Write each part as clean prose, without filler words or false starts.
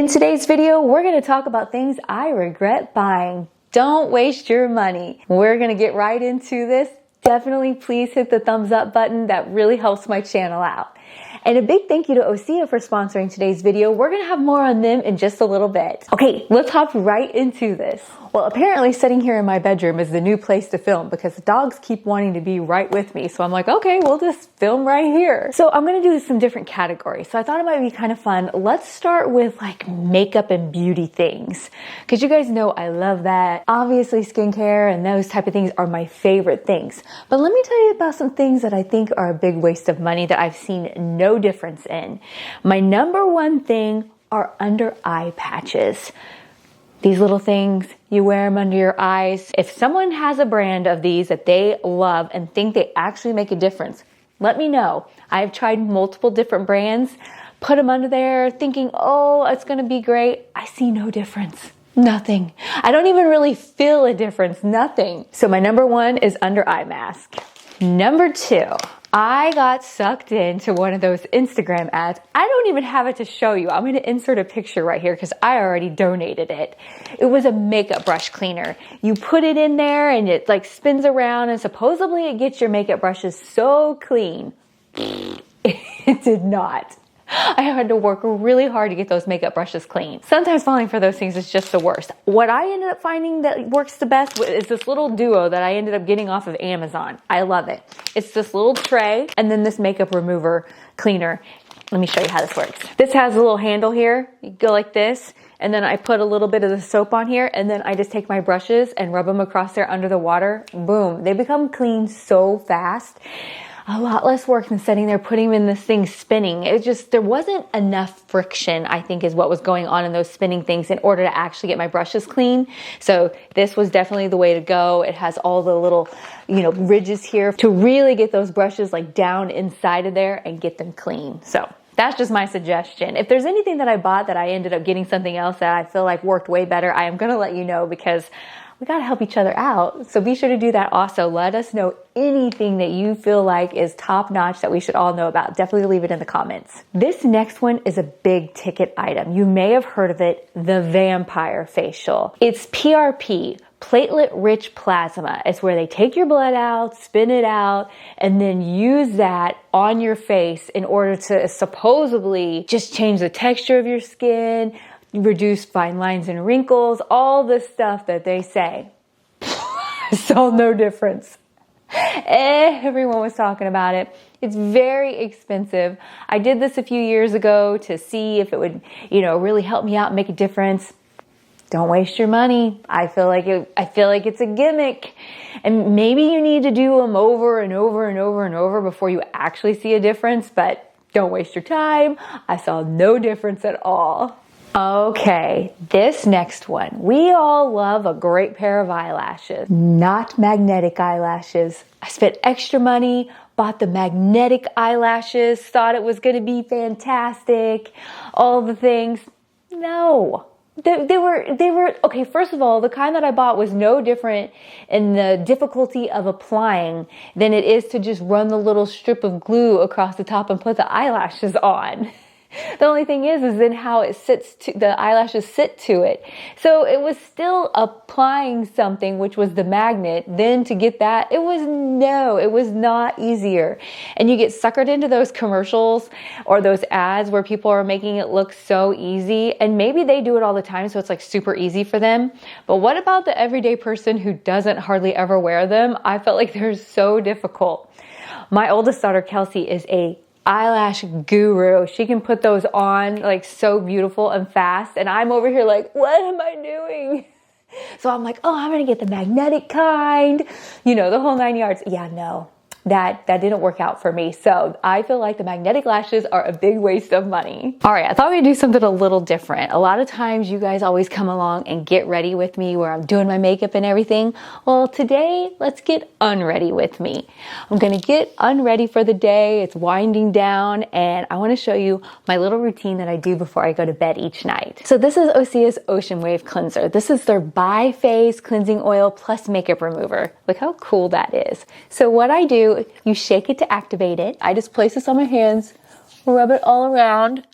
In today's video, we're going to talk about things I regret buying. Don't waste your money. We're going to get right into this. Definitely please hit the thumbs up button. That really helps my channel out. And a big thank you to Osea for sponsoring today's video. We're going to have more on them in just a little bit. Okay, let's hop right into this. Well, apparently sitting here in my bedroom is the new place to film because the dogs keep wanting to be right with me. So I'm like, okay, we'll just film right here. So I'm going to do some different categories. So I thought it might be kind of fun. Let's start with like makeup and beauty things because you guys know I love that. Obviously skincare and those type of things are my favorite things. But let me tell you about some things that I think are a big waste of money that I've seen no difference in. My number one thing are under eye patches. These little things, you wear them under your eyes. If someone has a brand of these that they love and think they actually make a difference, let me know. I've tried multiple different brands, put them under there thinking, oh, it's gonna be great. I see no difference. Nothing. I don't even really feel a difference. Nothing. So my number one is under eye mask. Number two, I got sucked into one of those Instagram ads. I don't even have it to show you. I'm going to insert a picture right here because I already donated it. It was a makeup brush cleaner. You put it in there and it like spins around and supposedly it gets your makeup brushes so clean. It did not. I had to work really hard to get those makeup brushes clean. Sometimes falling for those things is just the worst. What I ended up finding that works the best is this little duo that I ended up getting off of Amazon. I love it. It's this little tray and then this makeup remover cleaner. Let me show you how this works. This has a little handle here. You go like this. And then I put a little bit of the soap on here and then I just take my brushes and rub them across there under the water. Boom. They become clean so fast. A lot less work than sitting there putting them in this thing spinning. It just, there wasn't enough friction, I think is what was going on in those spinning things in order to actually get my brushes clean. So this was definitely the way to go. It has all the little, ridges here to really get those brushes like down inside of there and get them clean. So that's just my suggestion. If there's anything that I bought that I ended up getting something else that I feel like worked way better, I am going to let you know because we got to help each other out. So be sure to do that also. Let us know anything that you feel like is top notch that we should all know about. Definitely leave it in the comments. This next one is a big ticket item. You may have heard of it, the vampire facial. It's PRP, platelet-rich plasma. It's where they take your blood out, spin it out, and then use that on your face in order to supposedly just change the texture of your skin, reduce fine lines and wrinkles, all the stuff that they say. I saw no difference. Everyone was talking about it. It's very expensive. I did this a few years ago to see if it would, really help me out and make a difference. Don't waste your money. I feel like it's a gimmick. And maybe you need to do them over and over and over and over before you actually see a difference, but don't waste your time. I saw no difference at all. Okay, this next one. We all love a great pair of eyelashes, not magnetic eyelashes. I spent extra money, bought the magnetic eyelashes, thought it was going to be fantastic, all the things. No. They were, okay, first of all, the kind that I bought was no different in the difficulty of applying than it is to just run the little strip of glue across the top and put the eyelashes on. The only thing is then how it sits to, the eyelashes sit to it. So it was still applying something, which was the magnet. Then to get that, it was not easier. And you get suckered into those commercials or those ads where people are making it look so easy. And maybe they do it all the time, so it's like super easy for them. But what about the everyday person who doesn't hardly ever wear them? I felt like they're so difficult. My oldest daughter, Kelsey, is a eyelash guru. She can put those on like so beautiful and fast. And I'm over here like, what am I doing? So I'm like, oh, I'm going to get the magnetic kind, the whole 9 yards. Yeah, no, that didn't work out for me. So I feel like the magnetic lashes are a big waste of money. All right, I thought we'd do something a little different. A lot of times you guys always come along and get ready with me where I'm doing my makeup and everything. Well, today, let's get unready with me. I'm gonna get unready for the day. It's winding down and I wanna show you my little routine that I do before I go to bed each night. So this is Osea's Ocean Wave Cleanser. This is their bi-phase cleansing oil plus makeup remover. Look how cool that is. So what I do, you shake it to activate it. I just place this on my hands, rub it all around,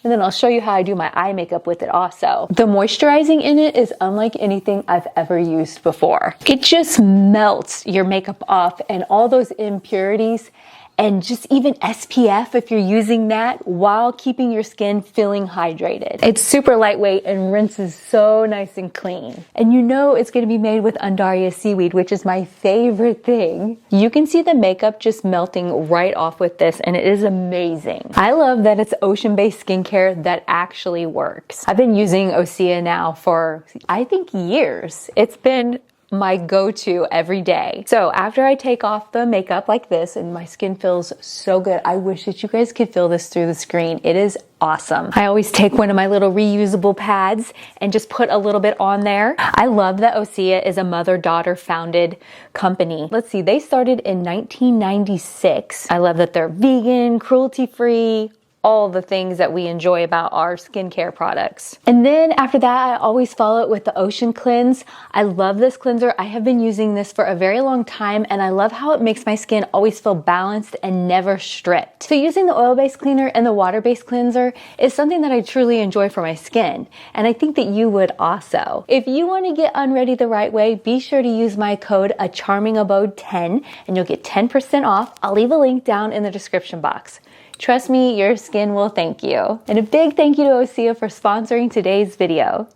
And then I'll show you how I do my eye makeup with it also. The moisturizing in it is unlike anything I've ever used before. It just melts your makeup off and all those impurities, and just even SPF if you're using that while keeping your skin feeling hydrated. It's super lightweight and rinses so nice and clean. And you know it's gonna be made with Undaria seaweed, which is my favorite thing. You can see the makeup just melting right off with this, and it is amazing. I love that it's ocean-based skincare that actually works. I've been using Osea now for, I think, years. It's been my go-to every day. So after I take off the makeup like this and my skin feels so good, I wish that you guys could feel this through the screen. It is awesome. I always take one of my little reusable pads and just put a little bit on there. I love that Osea is a mother-daughter founded company. Let's see, they started in 1996. I love that they're vegan, cruelty-free, all the things that we enjoy about our skincare products. And then after that, I always follow it with the Ocean Cleanse. I love this cleanser. I have been using this for a very long time, and I love how it makes my skin always feel balanced and never stripped. So using the oil-based cleaner and the water-based cleanser is something that I truly enjoy for my skin, and I think that you would also. If you want to get unready the right way, be sure to use my code ACharmingAbode10 and you'll get 10% off. I'll leave a link down in the description box. Trust me, your skin will thank you. And a big thank you to Osea for sponsoring today's video.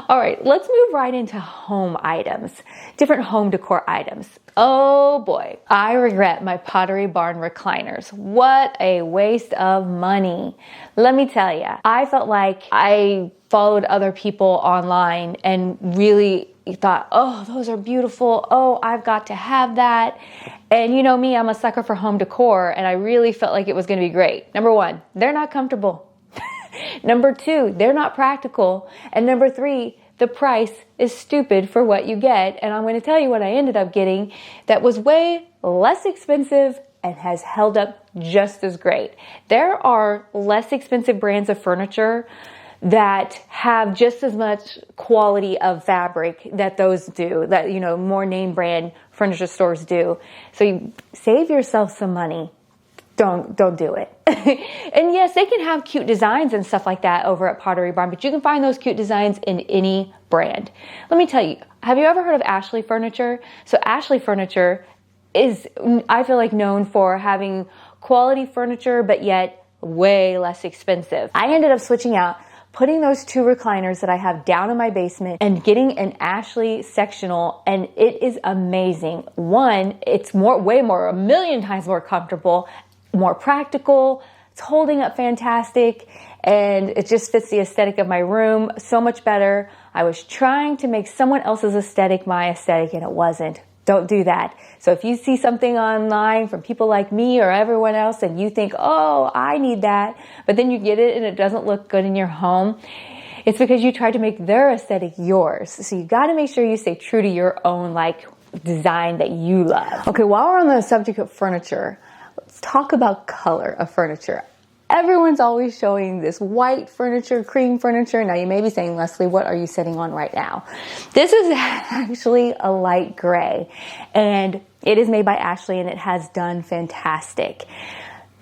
All right, let's move right into home items, different home decor items. Oh boy, I regret my Pottery Barn recliners. What a waste of money. Let me tell you, I felt like I followed other people online and really thought, oh, those are beautiful. Oh, I've got to have that. And you know me, I'm a sucker for home decor, and I really felt like it was going to be great. Number one, they're not comfortable. Number two, they're not practical. And number three, the price is stupid for what you get. And I'm going to tell you what I ended up getting that was way less expensive and has held up just as great. There are less expensive brands of furniture that have just as much quality of fabric that those do, that, you know, more name brand furniture stores do. So you save yourself some money. Don't do it. And yes, they can have cute designs and stuff like that over at Pottery Barn, but you can find those cute designs in any brand. Let me tell you, have you ever heard of Ashley Furniture? So Ashley Furniture is, I feel like, known for having quality furniture, but yet way less expensive. I ended up switching out, putting those two recliners that I have down in my basement and getting an Ashley sectional, and it is amazing. One, it's way more, a million times more comfortable, more practical, it's holding up fantastic, and it just fits the aesthetic of my room so much better. I was trying to make someone else's aesthetic my aesthetic, and it wasn't. Don't do that. So if you see something online from people like me or everyone else and you think, oh, I need that, but then you get it and it doesn't look good in your home, it's because you tried to make their aesthetic yours. So you got to make sure you stay true to your own design that you love. Okay, while we're on the subject of furniture, let's talk about color of furniture. Everyone's always showing this white furniture, cream furniture. Now you may be saying, Leslie, what are you sitting on right now? This is actually a light gray, and it is made by Ashley, and it has done fantastic.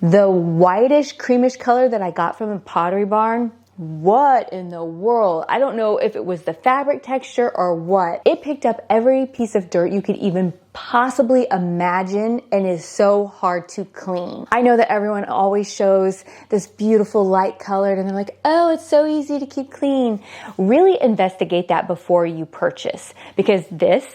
The whitish, creamish color that I got from the Pottery Barn, what in the world? I don't know if it was the fabric texture or what. It picked up every piece of dirt you could even possibly imagine and is so hard to clean. I know that everyone always shows this beautiful light colored and they're like, oh, it's so easy to keep clean. Really investigate that before you purchase, because this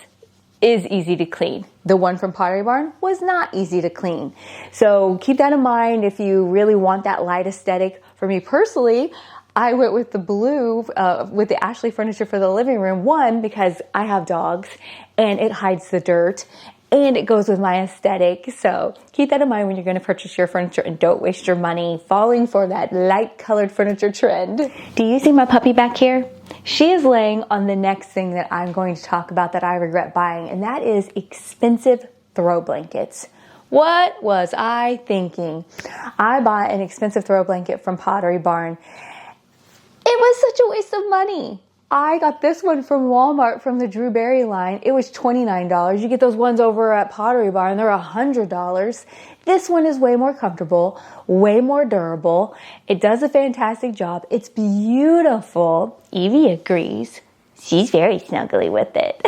is easy to clean. The one from Pottery Barn was not easy to clean. So keep that in mind if you really want that light aesthetic. For me personally, I went with the blue, with the Ashley Furniture for the living room. One, because I have dogs and it hides the dirt and it goes with my aesthetic. So keep that in mind when you're going to purchase your furniture, and don't waste your money falling for that light colored furniture trend. Do you see my puppy back here? She is laying on the next thing that I'm going to talk about that I regret buying, and that is expensive throw blankets. What was I thinking? I bought an expensive throw blanket from Pottery Barn. It was such a waste of money. I got this one from Walmart from the Drew Berry line. It was $29. You get those ones over at Pottery Barn, they're $100. This one is way more comfortable, way more durable. It does a fantastic job. It's beautiful. Evie agrees. She's very snuggly with it.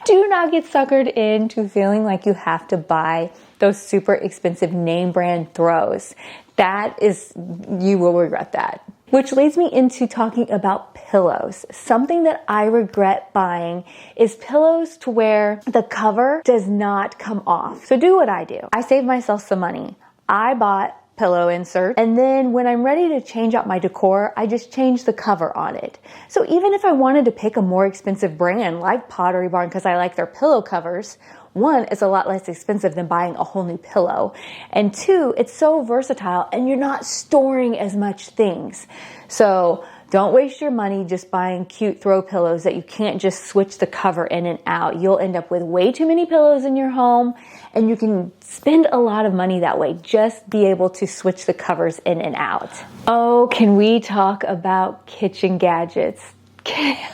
Do not get suckered into feeling like you have to buy those super expensive name brand throws. You will regret that. Which leads me into talking about pillows. Something that I regret buying is pillows to where the cover does not come off. So do what I do. I saved myself some money. I bought pillow insert, and then when I'm ready to change out my decor, I just change the cover on it. So even if I wanted to pick a more expensive brand like Pottery Barn because I like their pillow covers, one, it's a lot less expensive than buying a whole new pillow. And two, it's so versatile and you're not storing as much things. So don't waste your money just buying cute throw pillows that you can't just switch the cover in and out. You'll end up with way too many pillows in your home, and you can spend a lot of money that way. Just be able to switch the covers in and out. Oh, can we talk about kitchen gadgets?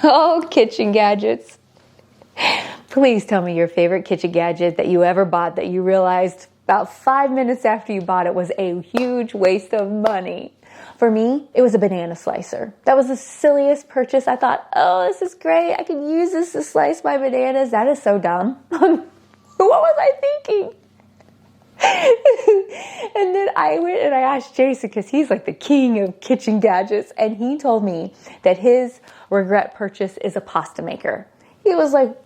Oh, kitchen gadgets. Please tell me your favorite kitchen gadget that you ever bought that you realized about 5 minutes after you bought it was a huge waste of money. For me, it was a banana slicer. That was the silliest purchase. I thought, oh, this is great. I can use this to slice my bananas. That is so dumb. What was I thinking? And then I went and I asked Jason, because he's like the king of kitchen gadgets, and he told me that his regret purchase is a pasta maker. He was like,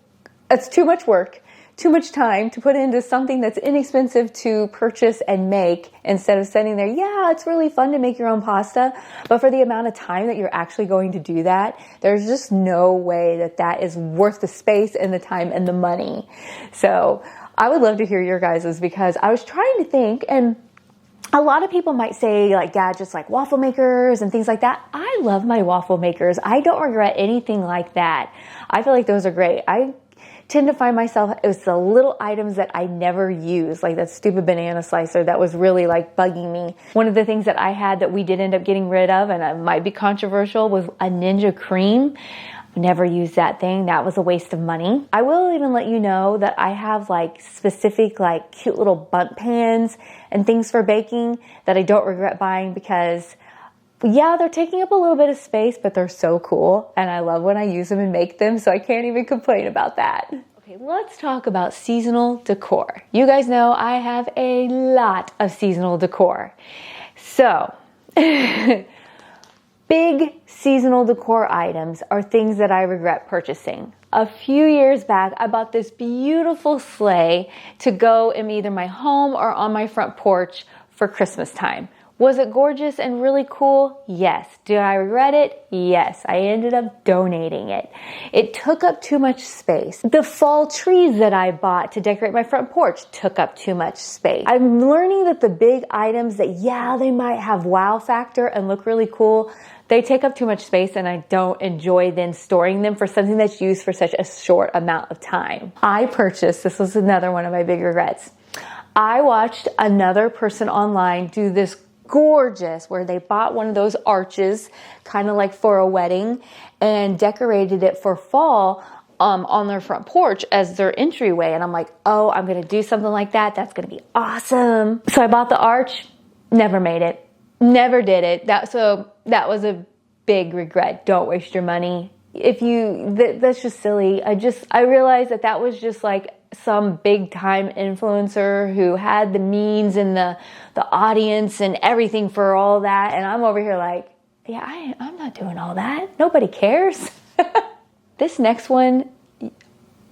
it's too much work, too much time to put into something that's inexpensive to purchase and make, instead of sitting there. Yeah, it's really fun to make your own pasta, but for the amount of time that you're actually going to do that, there's just no way that that is worth the space and the time and the money. So I would love to hear your guys's, because I was trying to think, and a lot of people might say like gadgets like waffle makers and things like that. I love my waffle makers. I don't regret anything like that. I feel like those are great. I tend to find myself, it was the little items that I never use, like that stupid banana slicer that was really like bugging me. One of the things that I had that we did end up getting rid of, and it might be controversial, was a Ninja cream. Never used that thing. That was a waste of money. I will even let you know that I have like specific like cute little bundt pans and things for baking that I don't regret buying, because yeah, they're taking up a little bit of space, but they're so cool, and I love when I use them and make them, so I can't even complain about that. Okay, let's talk about seasonal decor. You guys know I have a lot of seasonal decor. So, big seasonal decor items are things that I regret purchasing. A few years back, I bought this beautiful sleigh to go in either my home or on my front porch for Christmas time. Was it gorgeous and really cool? Yes. Did I regret it? Yes. I ended up donating it. It took up too much space. The fall trees that I bought to decorate my front porch took up too much space. I'm learning that the big items that, yeah, they might have wow factor and look really cool, they take up too much space, and I don't enjoy then storing them for something that's used for such a short amount of time. I purchased, this was another one of my big regrets. I watched another person online do this gorgeous, where they bought one of those arches, kind of like for a wedding, and decorated it for fall on their front porch as their entryway. And I'm like, oh, I'm going to do something like that. That's going to be awesome. So I bought the arch, never made it, never did it. That was a big regret. Don't waste your money. That's just silly. I realized that was just like some big time influencer who had the means and the audience and everything for all that. And I'm over here like, yeah, I'm not doing all that. Nobody cares. This next one,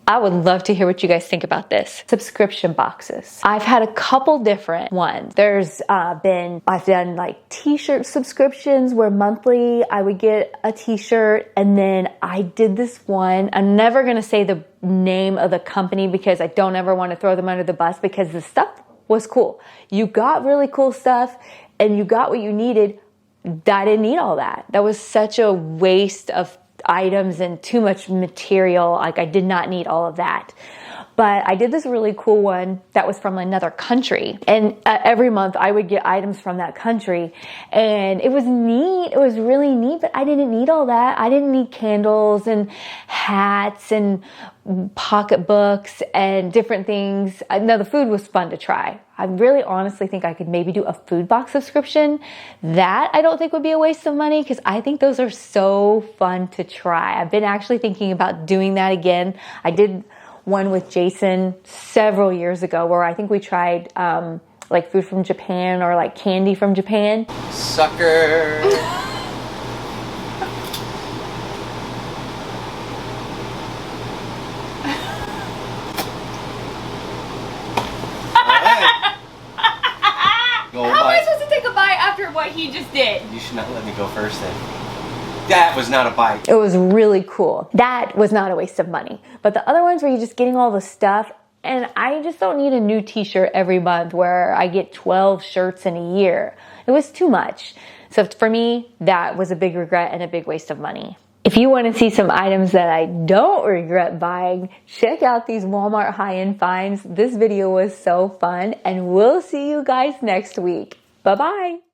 I would love to hear what you guys think about this. Subscription boxes. I've had a couple different ones. I've done like t-shirt subscriptions where monthly I would get a t-shirt, and then I did this one. I'm never going to say the name of the company because I don't ever want to throw them under the bus, because the stuff was cool. You got really cool stuff and you got what you needed. I didn't need all that. That was such a waste of items and too much material. Like, I did not need all of that. But I did this really cool one that was from another country. And every month I would get items from that country. And it was neat. It was really neat, but I didn't need all that. I didn't need candles and hats and pocketbooks and different things. No, the food was fun to try. I really honestly think I could maybe do a food box subscription. That I don't think would be a waste of money because I think those are so fun to try. I've been actually thinking about doing that again. I did one with Jason several years ago where I think we tried like food from Japan or like candy from Japan. Sucker! How am I supposed to take a bite after what he just did? You should not let me go first then. That was not a bite. It was really cool. That was not a waste of money. But the other ones where you're just getting all the stuff, and I just don't need a new t-shirt every month where I get 12 shirts in a year. It was too much. So for me, that was a big regret and a big waste of money. If you want to see some items that I don't regret buying, check out these Walmart high-end finds. This video was so fun, and we'll see you guys next week. Bye-bye.